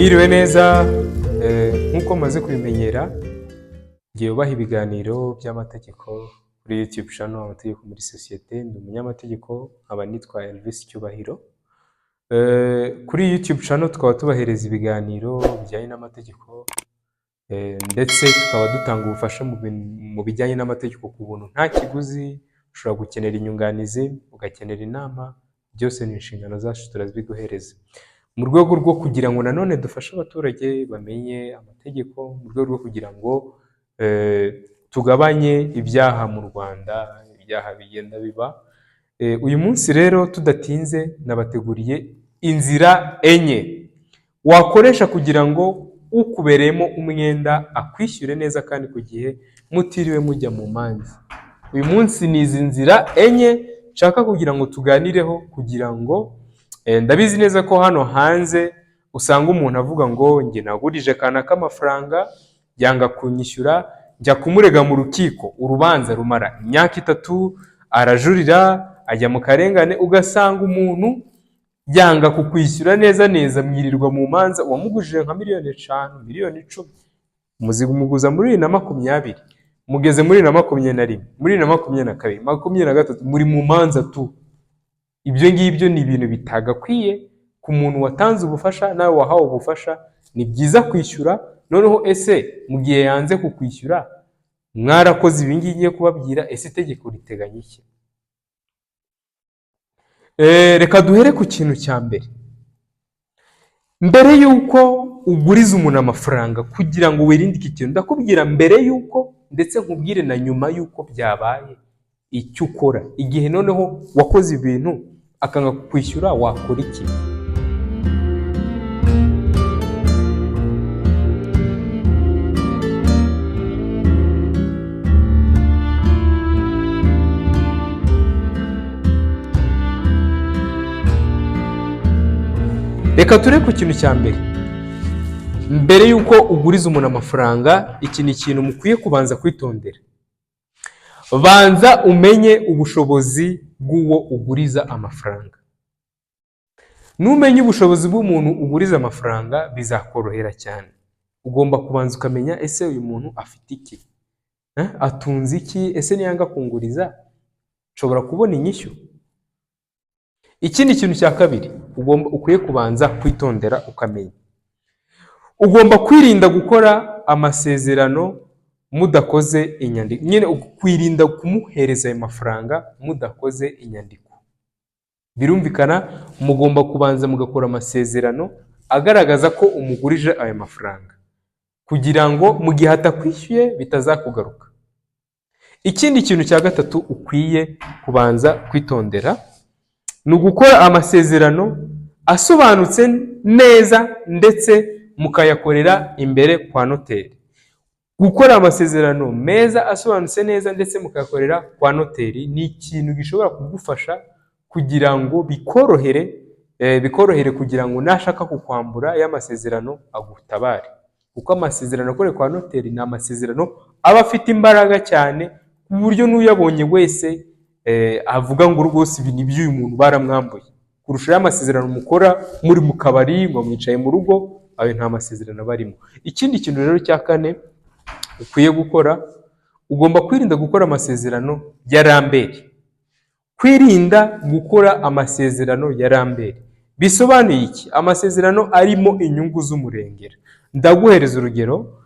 Mwiriwe neza, nk'uko maze kubimenyera ngiye ubaha ibiganiro by'amategeko kuri YouTube channel amategeko muri sosiyete. Ndi umunyamategeko nkaba nitwa Elvis Cyubahiro. Kuri YouTube channel tukaba tubahereza ibiganiro bijyanye n'amategeko, ndetse tukaba dutanga ubufasha mu bijyanye n'amategeko ku buntu nta kiguzi. Ushobora gukenera inyunganizi, ugakenera inama, byose ni inshingano zacu turazibiguhereza mu rwego rwo kugira ngo nanone dufashe abaturage bamenye amategeko, mu rwego rwo kugira ngo tugabanye ibyaha mu Rwanda, ibyaha bigenda biba. Uyu munsi rero tudatinze nabateguriye inzira enye wakoresha kugira ngo ukubereyemo umwenda akwishyure neza kandi ku gihe mutiriwe mujya mu manza. Uyu munsi ni izi nzira enye nshaka kugira ngo tuganireho, kugira ngo ndabizi neza ko hano hanze usanga umuntu avuga ngo njye nagurije kanaka amafaranga yanga kunyishyura, njya kumurega mu rukiko, urubanza rumara imyaka 3, arajurira, ajya mu karengane, ugasanga umuntu yanga kukwishyura neza mwirirwa mu manza. Wamugujije nka miliyoni 5, miliyoni 10, umuguza muri 2020, mugeze muri 2021, muri 2022, 2023, muri mu manza tu. Ibyo ngibyo ni ibintu bitagakwiye ku muntu watanze ubufasha nawe wahawe ubufasha. Ni byiza kwishyura. Noneho ese mu gihe yanze kukwishyura mwarakoze ibi ngiye kubabwira, ese itegeko riteganya iki? Reka duhere ku kintu cya mbere. Mbere yuko uguriza umuntu amafaranga kugira ngo wirinde iki kintu, ndakubwira mbere yuko ndetse nkubwire na nyuma yuko byabaye icyo ukora. Igihe noneho wakoze ibintu akanga kukwishyura wakora iki? Reka ture ku kintu cya mbere. Mbere yuko uguriza umuntu amafaranga, iki ni ikintu mukwiye kubanza kwitondera. Banza umenye ubushobozi bw'uwo uguriza amafaranga. Numenye ubushobozi bw'umuntu uguriza amafaranga bizakorohera cyane. Ugomba kubanza ukamenya ese uyu muntu afite iki, atunze iki, ese niyanga kunguriza nshobora kubona inyishyu. Ikindi kintu cya kabiri ukwiye kubanza kwitondera ukamenya, ugomba kwirinda gukora amasezerano mudakoze inyandiko. Nyine kwirinda kumuhereza ayo mafaranga mudakoze inyandiko. Birumvikana, mugomba kubanza mugakora amasezerano agaragaza ko umugurije ayo mafaranga, kugira ngo mu gihe atakwishyuye bitazakugaruka. Ikindi kintu cya gatatu ukwiye kubanza kwitondera ni ugukora amasezerano asobanutse neza, ndetse mukayakorera imbere kwa noteri. Gukora amasezerano meza asobanutse neza ndetse mukayakorera kwa noteri ni ikintu gishobora kugufasha kugira ngo bikorohere kugira ngo nashaka kukwambura ya masezerano agutabare. Kuko amasezerano akorera kwa noteri ni amasezerano aba afite imbaraga cyane, ku buryo n'uyabonye wese avuga ngo rwose ibi ni by'uyu muntu baramwambuye, kurusha amasezerano mukora muri mu kabari ngo mwicaye mu rugo, ayo nta masezerano barimo. Ikindi kintu rero cya kane ukwiye gukora, ugomba kwirinda gukora amasezerano ya rambere. Kwirinda gukora amasezerano ya rambere bisobanuye iki? Amasezerano arimo inyungu z'umurengera. Ndaguhereza urugero.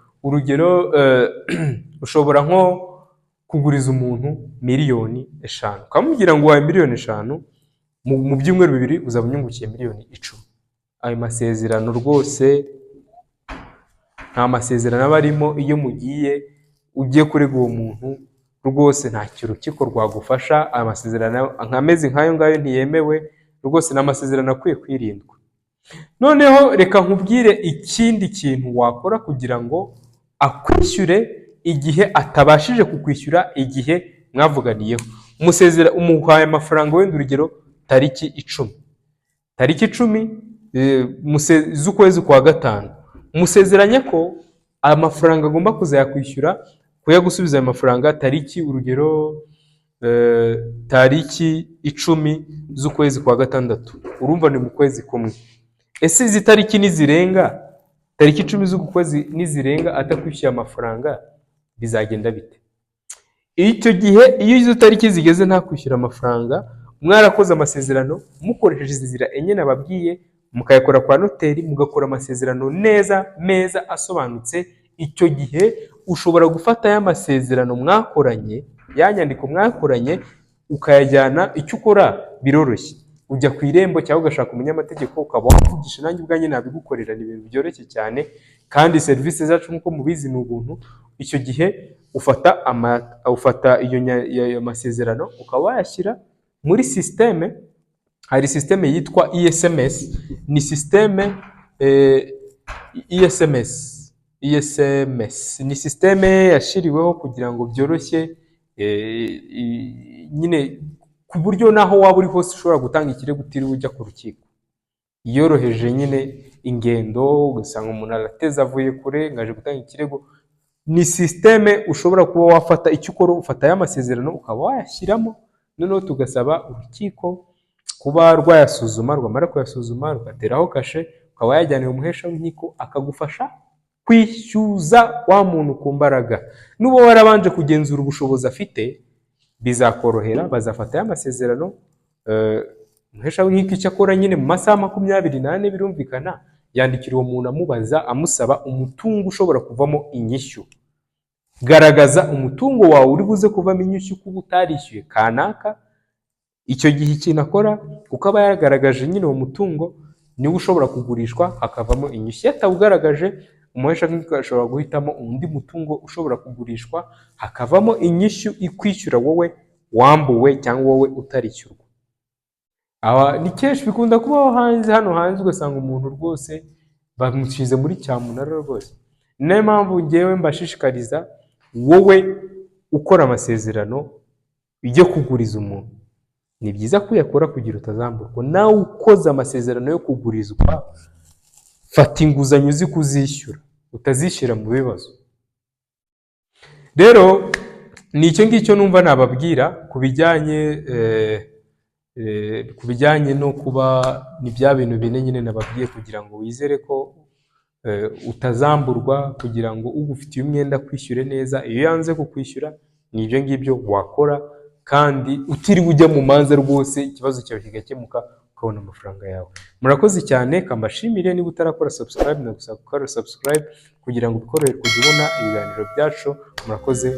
Ushobora nko kuguriza umuntu miliyoni 5, ukamubwira ngo wawe miliyoni 5, mu byumweru 2 uzaba unyungukiye miliyoni 10. Ayo masezerano rwose nta masezerano aba arimo. Iyo ugiye kurega uwo muntu rwose nta urukiko rwagufasha. Amasezerano nkameze nk'ayo ngayo ntiyemewe rwose. Ni amasezerano akwiye kwirindwa. Noneho reka nkubwire ikindi kintu wakora kugira ngo akwishyure igihe atabashije kukwishyura igihe mwavuganiyeho. Umuhaye amafaranga, wenda urugero tariki 10 z'ukwezi kwa 5, musezeranye ko amafaranga agomba kuzayakwishyura, kuyagusubiza ayo mafaranga tariki urugero tariki 10 z'ukwezi kwa 6. Urumva ni mu kwezi kumwe. Ese izi tariki nizirenga tariki 10 z'ukwezi nizirenga atakwishyuye amafaranga bizagenda bite? Icyo gihe iyo izo tariki zigeze nta kwishyura amafaranga, mwarakoze amasezerano mukoresheje inzira enye nababwiye, mukayakora kwa noteri, mugakora amasezerano neza meza asobanutse. Icyo gihe ushobora gufata ya masezerano mwakoranye, ya nyandiko mwakoranye, ukayajyana. Icyo ukora biroroshye, ujya ku irembo cyangwa ugashaka umunyamategeko ukaba wavugisha, nanjye ubwanjye nabigukorera. Ni ibintu byoroshye cyane, kandi serivisi zacu nk'uko mubizi ni ubuntu. Icyo gihe ufata iyo masezerano ukaba wayashyira muri systeme. Hari systeme yitwa ESMS, ni systeme ESMS ni systeme yashiriweho kugira ngo byoroshye nyine ku buryo naho waba uri hose ushobora gutanga ikirego utiriwe ujya ku rukiko. Yoroheje nyine ingendo, ugasanga umuntu arateza avuye kure ngaje gutanga ikirego. Ni systeme ushobora kuba wafata. Icyo ukora ufata ya masezerano ukaba wayashyiramo, noneho tugasaba urukiko kuba rwayasuzuma, rwamara kuyasuzuma rugateraho kashe, ukaba yajyanira umuhesha w'inkiko akagufasha kwishyuza wa muntu ku mbaraga. Nuba warabanje kugenzura ubushobozi afite, bizakorohera. Bazafata ya masezerano, umuhesha w'inkiko icyo akora nyine mu masaha 24 birumvikana, yandikira uwo muntu amubaza, amusaba umutungo ushobora kuvamo inyishyu. Garagaza umutungo wawe uri buze kuvamo inyishyu kuba utarishyuye kanaka. Icyo gihe ikintu akora, kuko aba yagaragaje nyine uwo mutungo, niwe ushobora kugurishwa hakavamo inyishyu. Yatawugaragaje, umuhesha w'inkiko ashobora guhitamo undi mutungo ushobora kugurishwa hakavamo inyishyu ikwishyura wowe wambuwe cyangwa wowe utarishyurwa. Ni kenshi bikunda kubaho hano hanze, ugasanga umuntu rwose bamushyize muri cyamunara rwose. Niyo mpamvu ngewe mbashishikariza, wowe ukora amasezerano yo kuguriza umuntu, ni byiza kuyakora kugira utazamburwa. Nawe ukoze amasezerano yo kugurizwa, fata inguzanyo uzi kuzishyura, utazishyira mu bibazo. Rero ni icyo ngicyo numva nababwira ku bijyanye no kuba ni bya bintu bine nyine nababwiye, kugira ngo wizere ko utazamburwa, kugira ngo ugufitiye umwenda kwishyure neza. Iyo yanze kukwishyura, ni ibyo ngibyo wakora, kandi utiriwe ujya mu manza rwose, ikibazo cyawe kigakemuka ukabona amafaranga yawe. Murakoze cyane, kambashimire. Niba utarakora subscribe, nagusaba gukora subscribe kugira ngo bikorere kujya ubona ibiganiro byacu. Murakoze.